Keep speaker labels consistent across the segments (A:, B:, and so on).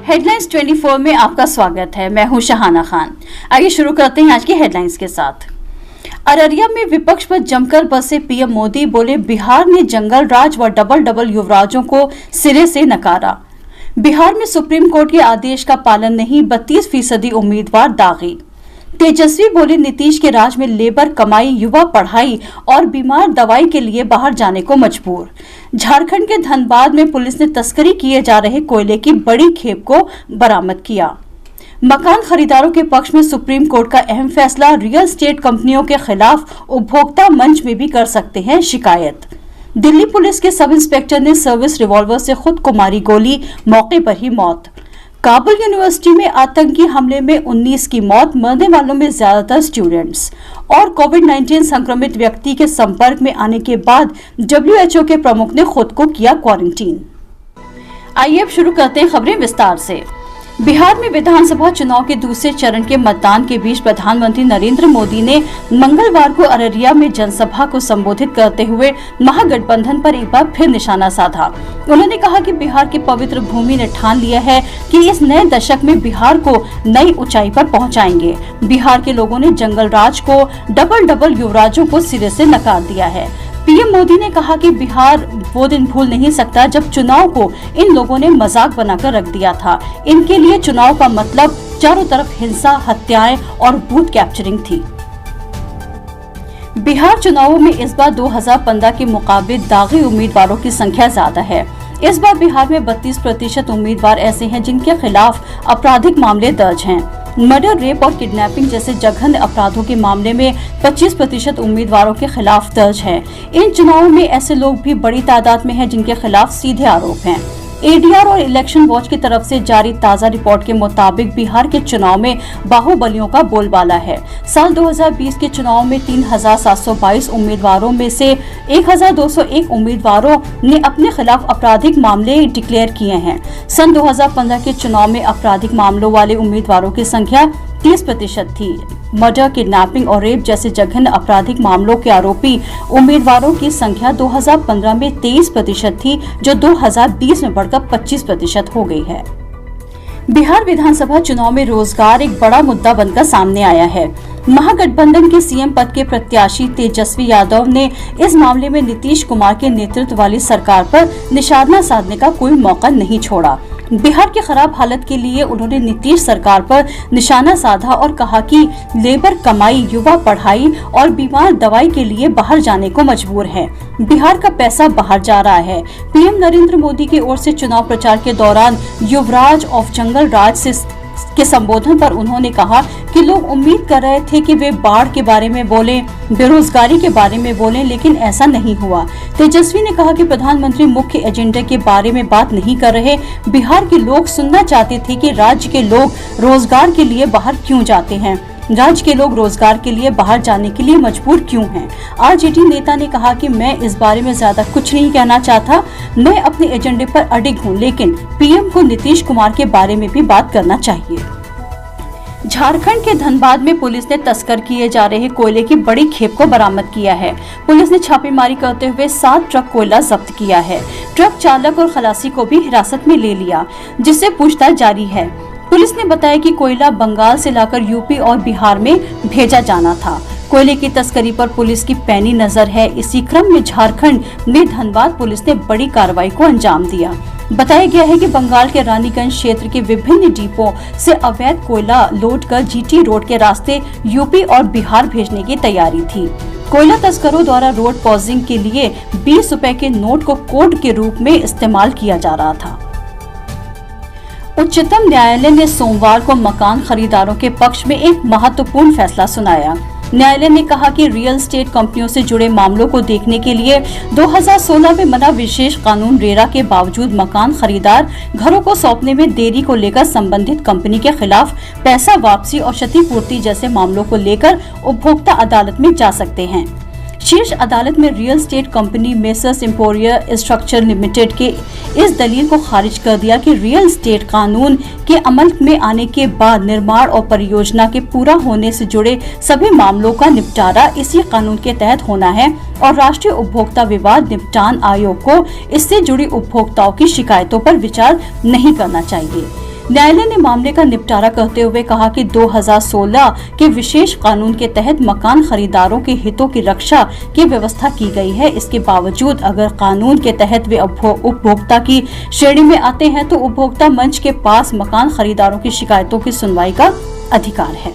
A: Headlines 24 में आपका स्वागत है। मैं हूं शहाना खान। आइए शुरू करते हैं आज की हेडलाइंस के साथ। अररिया में विपक्ष पर जमकर बसे पीएम मोदी, बोले बिहार ने जंगल राज व डबल युवराजों को सिरे से नकारा। बिहार में सुप्रीम कोर्ट के आदेश का पालन नहीं, 32% उम्मीदवार दागी। तेजस्वी बोले नीतीश के राज में लेबर कमाई, युवा पढ़ाई और बीमार दवाई के लिए बाहर जाने को मजबूर। झारखंड के धनबाद में पुलिस ने तस्करी किए जा रहे कोयले की बड़ी खेप को बरामद किया। मकान खरीदारों के पक्ष में सुप्रीम कोर्ट का अहम फैसला, रियल स्टेट कंपनियों के खिलाफ उपभोक्ता मंच में भी कर सकते हैं शिकायत। दिल्ली पुलिस के सब इंस्पेक्टर ने सर्विस रिवॉल्वर से खुद को मारी गोली, मौके पर ही मौत। काबुल यूनिवर्सिटी में आतंकी हमले में 19 की मौत, मरने वालों में ज्यादातर स्टूडेंट्स। और कोविड-19 संक्रमित व्यक्ति के संपर्क में आने के बाद WHO के प्रमुख ने खुद को किया क्वारंटीन। आइए अब शुरू करते हैं खबरें विस्तार से। बिहार में विधानसभा चुनाव के दूसरे चरण के मतदान के बीच प्रधानमंत्री नरेंद्र मोदी ने मंगलवार को अररिया में जनसभा को संबोधित करते हुए महागठबंधन पर एक बार फिर निशाना साधा। उन्होंने कहा कि बिहार की पवित्र भूमि ने ठान लिया है कि इस नए दशक में बिहार को नई ऊंचाई पर पहुंचाएंगे। बिहार के लोगों ने जंगल राज को डबल युवराजों को सिरे से नकार दिया है। पीएम मोदी ने कहा कि बिहार वो दिन भूल नहीं सकता जब चुनाव को इन लोगों ने मजाक बनाकर रख दिया था। इनके लिए चुनाव का मतलब चारों तरफ हिंसा, हत्याएं और बूथ कैप्चरिंग थी। बिहार चुनावों में इस बार 2015 के मुकाबले दागी उम्मीदवारों की संख्या ज्यादा है। इस बार बिहार में 32% उम्मीदवार ऐसे हैं जिनके खिलाफ आपराधिक मामले दर्ज हैं। मर्डर, रेप और किडनैपिंग जैसे जघन्य अपराधों के मामले में 25% उम्मीदवारों के खिलाफ दर्ज है। इन चुनावों में ऐसे लोग भी बड़ी तादाद में हैं जिनके खिलाफ सीधे आरोप हैं। ADR और इलेक्शन वॉच की तरफ से जारी ताज़ा रिपोर्ट के मुताबिक बिहार के चुनाव में बाहुबलियों का बोलबाला है। साल 2020 के चुनाव में 3722 उम्मीदवारों में से 1201 उम्मीदवारों ने अपने खिलाफ आपराधिक मामले डिक्लेयर किए हैं। सन 2015 के चुनाव में आपराधिक मामलों वाले उम्मीदवारों की संख्या 30% थी। मर्डर, किडनैपिंग और रेप जैसे जघन्य आपराधिक मामलों के आरोपी उम्मीदवारों की संख्या 2015 में 23% थी, जो 2020 में बढ़कर 25% हो गई है। बिहार विधानसभा चुनाव में रोजगार एक बड़ा मुद्दा बनकर सामने आया है। महागठबंधन के सीएम पद के प्रत्याशी तेजस्वी यादव ने इस मामले में नीतीश कुमार के नेतृत्व वाली सरकार पर निशाना साधने का कोई मौका नहीं छोड़ा। बिहार की खराब हालत के लिए उन्होंने नीतीश सरकार पर निशाना साधा और कहा कि लेबर कमाई, युवा पढ़ाई और बीमार दवाई के लिए बाहर जाने को मजबूर है। बिहार का पैसा बाहर जा रहा है। पीएम नरेंद्र मोदी की ओर से चुनाव प्रचार के दौरान युवराज ऑफ जंगल राज के संबोधन पर उन्होंने कहा कि लोग उम्मीद कर रहे थे कि वे बाढ़ के बारे में बोलें, बेरोजगारी के बारे में बोलें, लेकिन ऐसा नहीं हुआ। तेजस्वी ने कहा कि प्रधानमंत्री मुख्य एजेंडे के बारे में बात नहीं कर रहे। बिहार के लोग सुनना चाहते थे कि राज्य के लोग रोजगार के लिए बाहर क्यों जाते हैं, राज्य के लोग रोजगार के लिए बाहर जाने के लिए मजबूर क्यों हैं। RJD नेता ने कहा कि मैं इस बारे में ज्यादा कुछ नहीं कहना चाहता, मैं अपने एजेंडे पर अडिग हूं, लेकिन पीएम को नीतीश कुमार के बारे में भी बात करना चाहिए। झारखंड के धनबाद में पुलिस ने तस्कर किए जा रहे कोयले की बड़ी खेप को बरामद किया है। पुलिस ने छापेमारी करते हुए 7 ट्रक कोयला जब्त किया है। ट्रक चालक और खलासी को भी हिरासत में ले लिया, जिससे पूछताछ जारी है। पुलिस ने बताया कि कोयला बंगाल से लाकर यूपी और बिहार में भेजा जाना था। कोयले की तस्करी पर पुलिस की पैनी नजर है। इसी क्रम में झारखंड में धनबाद पुलिस ने बड़ी कार्रवाई को अंजाम दिया। बताया गया है कि बंगाल के रानीगंज क्षेत्र के विभिन्न डिपो से अवैध कोयला लोड कर GT रोड के रास्ते यूपी और बिहार भेजने की तैयारी थी। कोयला तस्करों द्वारा रोड पॉजिंग के लिए 20 रुपए के नोट को कोड के रूप में इस्तेमाल किया जा रहा था। उच्चतम न्यायालय ने सोमवार को मकान खरीदारों के पक्ष में एक महत्वपूर्ण फैसला सुनाया। न्यायालय ने कहा कि रियल एस्टेट कंपनियों से जुड़े मामलों को देखने के लिए 2016 में बना विशेष कानून रेरा के बावजूद मकान खरीदार घरों को सौंपने में देरी को लेकर संबंधित कंपनी के खिलाफ पैसा वापसी और क्षतिपूर्ति जैसे मामलों को लेकर उपभोक्ता अदालत में जा सकते हैं। शीर्ष अदालत में real estate company messrs Emporia Structure Limited के इस दलील को खारिज कर दिया कि रियल एस्टेट कानून के अमल में आने के बाद निर्माण और परियोजना के पूरा होने से जुड़े सभी मामलों का निपटारा इसी कानून के तहत होना है और राष्ट्रीय उपभोक्ता विवाद निपटान आयोग को इससे जुड़ी उपभोक्ताओं की शिकायतों पर विचार नहीं करना चाहिए। न्यायालय ने मामले का निपटारा करते हुए कहा कि 2016 के विशेष कानून के तहत मकान खरीदारों के हितों की रक्षा की व्यवस्था की गई है। इसके बावजूद अगर कानून के तहत वे उपभोक्ता की श्रेणी में आते हैं तो उपभोक्ता मंच के पास मकान खरीदारों की शिकायतों की सुनवाई का अधिकार है।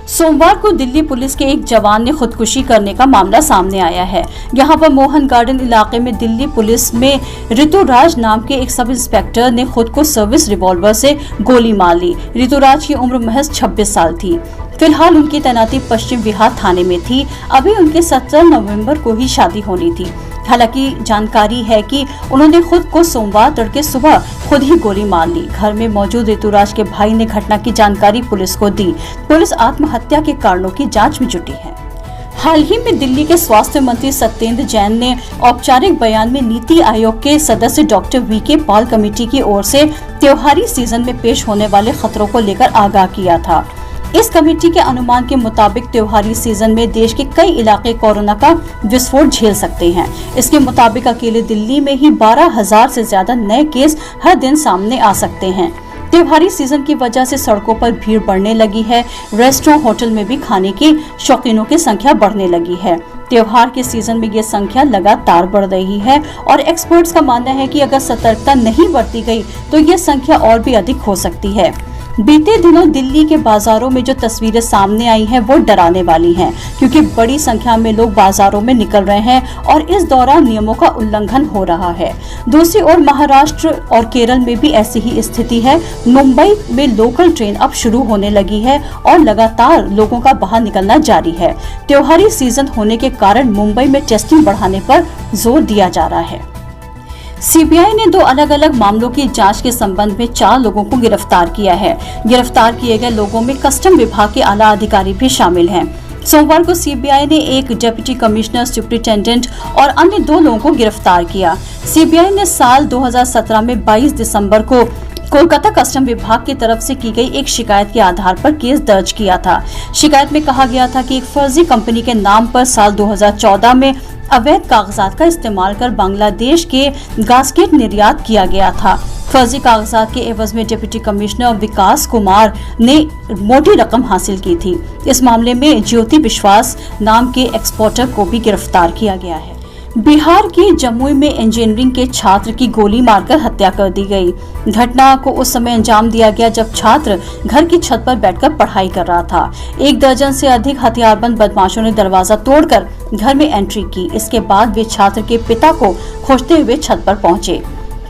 A: सोमवार को दिल्ली पुलिस के एक जवान ने खुदकुशी करने का मामला सामने आया है। यहाँ पर मोहन गार्डन इलाके में दिल्ली पुलिस में ऋतुराज नाम के एक सब इंस्पेक्टर ने खुद को सर्विस रिवॉल्वर से गोली मार ली। ऋतुराज की उम्र महज 26 साल थी। फिलहाल उनकी तैनाती पश्चिम विहार थाने में थी। अभी उनके 17 नवंबर को ही शादी होनी थी। हालांकि जानकारी है कि उन्होंने खुद को सोमवार तड़के सुबह खुद ही गोली मार ली। घर में मौजूद ऋतुराज के भाई ने घटना की जानकारी पुलिस को दी। पुलिस आत्महत्या के कारणों की जांच में जुटी है। हाल ही में दिल्ली के स्वास्थ्य मंत्री सत्येंद्र जैन ने औपचारिक बयान में नीति आयोग के सदस्य डॉक्टर वीके पॉल कमेटी की ओर से त्योहारी सीजन में पेश होने वाले खतरों को लेकर आगाह किया था। इस कमेटी के अनुमान के मुताबिक त्योहारी सीजन में देश के कई इलाके कोरोना का विस्फोट झेल सकते हैं। इसके मुताबिक अकेले दिल्ली में ही 12,000 से ज्यादा नए केस हर दिन सामने आ सकते हैं। त्योहारी सीजन की वजह से सड़कों पर भीड़ बढ़ने लगी है। रेस्टोरेंट, होटल में भी खाने की शौकीनों की संख्या बढ़ने लगी है। त्योहार के सीजन में ये संख्या लगातार बढ़ रही है और एक्सपर्ट्स का मानना है कि अगर सतर्कता नहीं बरती गई तो ये संख्या और भी अधिक हो सकती है। बीते दिनों दिल्ली के बाजारों में जो तस्वीरें सामने आई हैं वो डराने वाली हैं, क्योंकि बड़ी संख्या में लोग बाजारों में निकल रहे हैं और इस दौरान नियमों का उल्लंघन हो रहा है। दूसरी ओर महाराष्ट्र और केरल में भी ऐसी ही स्थिति है। मुंबई में लोकल ट्रेन अब शुरू होने लगी है और लगातार लोगों का बाहर निकलना जारी है। त्योहारी सीजन होने के कारण मुंबई में टेस्टिंग बढ़ाने पर जोर दिया जा रहा है। सीबीआई ने 2 अलग अलग मामलों की जांच के संबंध में 4 लोगों को गिरफ्तार किया है। गिरफ्तार किए गए लोगों में कस्टम विभाग के आला अधिकारी भी शामिल हैं। सोमवार को सीबीआई ने एक डिप्टी कमिश्नर, सुपरिटेंडेंट और अन्य 2 लोगों को गिरफ्तार किया। सीबीआई ने साल 2017 में 22 दिसंबर को कोलकाता कस्टम विभाग की तरफ से की गई एक शिकायत के आधार पर केस दर्ज किया था। शिकायत में कहा गया था कि एक फर्जी कंपनी के नाम पर साल 2014 में अवैध कागजात का इस्तेमाल कर बांग्लादेश के गास्केट निर्यात किया गया था। फर्जी कागजात के एवज में डिप्टी कमिश्नर विकास कुमार ने मोटी रकम हासिल की थी। इस मामले में ज्योति विश्वास नाम के एक्सपोर्टर को भी गिरफ्तार किया गया है। बिहार के जमुई में इंजीनियरिंग के छात्र की गोली मारकर हत्या कर दी गई। घटना को उस समय अंजाम दिया गया जब छात्र घर की छत पर बैठकर पढ़ाई कर रहा था। 1 दर्जन से अधिक हथियारबंद बदमाशों ने दरवाजा तोड़कर घर में एंट्री की। इसके बाद वे छात्र के पिता को खोजते हुए छत पर पहुंचे।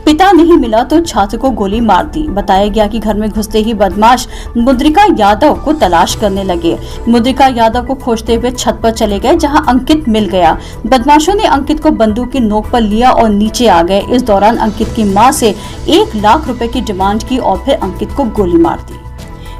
A: पिता नहीं मिला तो छात्र को गोली मार दी। बताया गया कि घर में घुसते ही बदमाश मुद्रिका यादव को तलाश करने लगे। मुद्रिका यादव को खोजते हुए छत पर चले गए, जहां अंकित मिल गया। बदमाशों ने अंकित को बंदूक की नोक पर लिया और नीचे आ गए। इस दौरान अंकित की मां से 1 लाख रुपए की डिमांड की और फिर अंकित को गोली मार दी।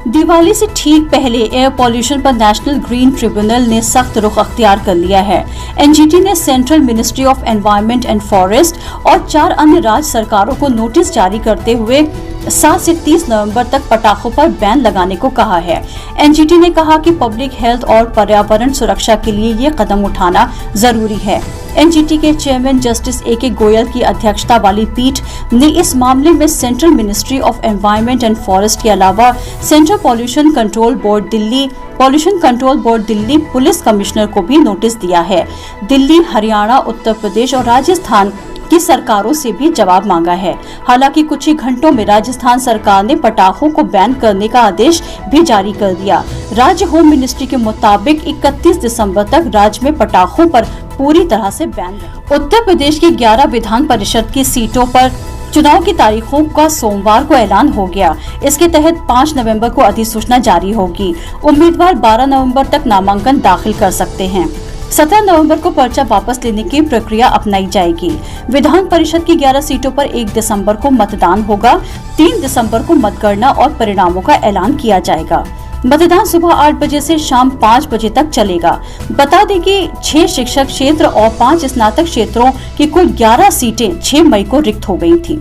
A: दिवाली से ठीक पहले एयर पॉल्यूशन पर नेशनल ग्रीन ट्रिब्यूनल ने सख्त रुख अख्तियार कर लिया है। एनजीटी ने central ministry of environment and forest और 4 अन्य राज्य सरकारों को नोटिस जारी करते हुए 7 से 30 नवंबर तक पटाखों पर बैन लगाने को कहा है। एनजीटी ने कहा कि पब्लिक हेल्थ और पर्यावरण सुरक्षा के लिए ये कदम उठाना जरूरी है। एनजीटी के चेयरमैन जस्टिस ए.के. गोयल की अध्यक्षता वाली पीठ ने इस मामले में central ministry of environment and forest के अलावा central pollution control board Delhi, pollution control board Delhi, police commissioner को भी नोटिस दिया है। दिल्ली, हरियाणा, उत्तर प्रदेश और राजस्थान की सरकारों से भी जवाब मांगा है। हालांकि कुछ ही घंटों में राजस्थान सरकार ने पटाखों को बैन करने का आदेश भी जारी कर दिया। राज्य होम मिनिस्ट्री के मुताबिक 31 दिसंबर तक राज्य में पटाखों पर पूरी तरह से बैन है। उत्तर प्रदेश की 11 विधान परिषद की सीटों पर चुनाव की तारीखों का सोमवार को ऐलान हो गया। इसके तहत 5 नवंबर को अधिसूचना जारी होगी। उम्मीदवार 12 नवंबर तक नामांकन दाखिल कर सकते हैं। 17 नवंबर को पर्चा वापस लेने की प्रक्रिया अपनाई जाएगी। विधान परिषद की 11 सीटों पर 1 दिसंबर को मतदान होगा। 3 दिसंबर को मतगणना और परिणामों का ऐलान किया जाएगा। मतदान सुबह 8 बजे से शाम 5 बजे तक चलेगा। बता दें कि 6 शिक्षक क्षेत्र और 5 स्नातक क्षेत्रों की कुल 11 सीटें 6 मई को रिक्त हो गई थी।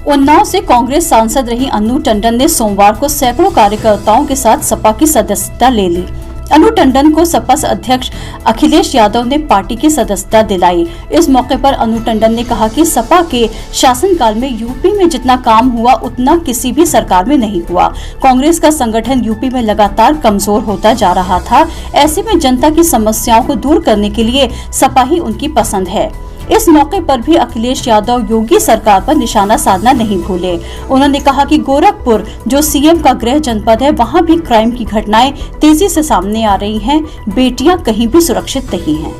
A: उन्नाव से कांग्रेस सांसद रही अन्नू टंडन ने सोमवार को सैकड़ों कार्यकर्ताओं के साथ सपा की सदस्यता ले ली। अनु टंडन को सपा अध्यक्ष अखिलेश यादव ने पार्टी की सदस्यता दिलाई। इस मौके पर अनु टंडन ने कहा कि सपा के शासनकाल में यूपी में जितना काम हुआ उतना किसी भी सरकार में नहीं हुआ। कांग्रेस का संगठन यूपी में लगातार कमजोर होता जा रहा था। ऐसे में जनता की समस्याओं को दूर करने के लिए सपा ही उनकी पसंद है। इस मौके पर भी अखिलेश यादव योगी सरकार पर निशाना साधना नहीं भूले। उन्होंने कहा कि गोरखपुर जो सीएम का गृह जनपद है, वहां भी क्राइम की घटनाएं तेजी से सामने आ रही हैं। बेटियां कहीं भी सुरक्षित नहीं हैं।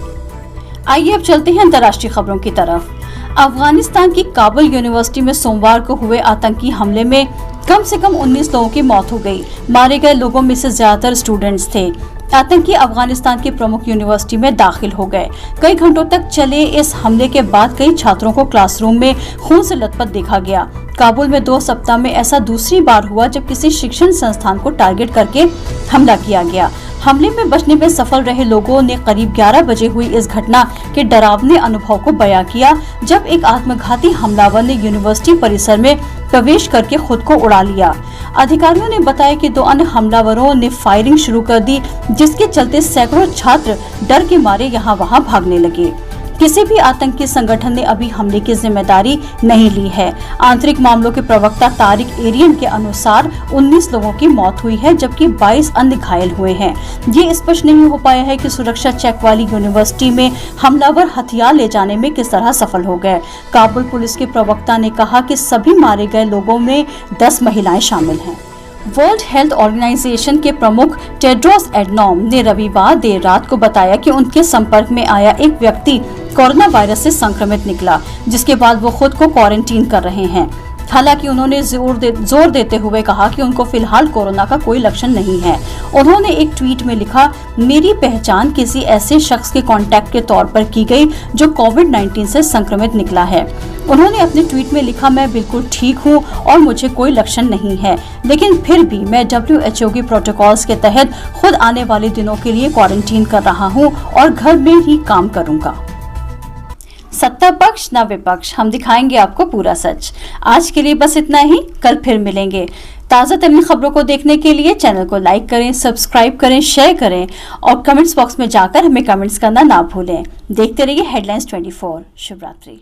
A: आइए अब चलते हैं अंतर्राष्ट्रीय खबरों की तरफ। अफगानिस्तान की काबुल यूनिवर्सिटी में सोमवार को हुए आतंकी हमले में कम से कम 19 लोगों की मौत हो गई। मारे गए लोगों में से ज्यादातर स्टूडेंट्स थे। आतंकी अफगानिस्तान की प्रमुख यूनिवर्सिटी में दाखिल हो गए। कई घंटों तक चले इस हमले के बाद कई छात्रों को क्लासरूम में खून से लथपथ देखा गया। काबुल में 2 सप्ताह में ऐसा दूसरी बार हुआ जब किसी शिक्षण संस्थान को टारगेट करके हमला किया गया। हमले में बचने में सफल रहे लोगों ने करीब 11 बजे हुई इस घटना के डरावने अनुभव को बयां किया, जब एक आत्मघाती हमलावर ने यूनिवर्सिटी परिसर में प्रवेश करके खुद को उड़ा लिया। अधिकारियों ने बताया कि 2 अन्य हमलावरों ने फायरिंग शुरू कर दी, जिसके चलते सैकड़ों छात्र डर के मारे यहाँ वहाँ भागने लगे। किसी भी आतंकी संगठन ने अभी हमले की जिम्मेदारी नहीं ली है। आंतरिक मामलों के प्रवक्ता तारिक एरियन के अनुसार 19 लोगों की मौत हुई है, जबकि 22 अन्य घायल हुए हैं। ये स्पष्ट नहीं हो पाया है कि सुरक्षा चेक वाली यूनिवर्सिटी में हमलावर हथियार ले जाने में किस तरह सफल हो गए। काबुल पुलिस के प्रवक्ता ने कहा कि सभी मारे गए लोगों में 10 महिलाएं शामिल हैं। वर्ल्ड हेल्थ ऑर्गेनाइजेशन के प्रमुख टेड्रोस एडनॉम ने रविवार देर रात को बताया कि उनके संपर्क में आया एक व्यक्ति कोरोना वायरस से संक्रमित निकला, जिसके बाद वो खुद को क्वारंटीन कर रहे हैं। हालांकि उन्होंने जोर देते हुए कहा कि उनको फिलहाल कोरोना का कोई लक्षण नहीं है। उन्होंने एक ट्वीट में लिखा, मेरी पहचान किसी ऐसे शख्स के कांटेक्ट के तौर पर की गई जो कोविड-19 से संक्रमित निकला है। उन्होंने अपने ट्वीट में लिखा, मैं बिल्कुल ठीक हूं और मुझे कोई लक्षण नहीं है, लेकिन फिर भी मैं WHO के प्रोटोकॉल्स के तहत खुद आने वाले दिनों के लिए क्वारंटीन कर रहा हूं और घर में ही काम करूंगा। सत्ता पक्ष न विपक्ष, हम दिखाएंगे आपको पूरा सच। आज के लिए बस इतना ही, कल फिर मिलेंगे। ताज़ा तरीन खबरों को देखने के लिए चैनल को लाइक करें, सब्सक्राइब करें, शेयर करें और कमेंट्स बॉक्स में जाकर हमें कमेंट्स करना ना भूलें। देखते रहिए हेडलाइंस 24। शुभ रात्रि।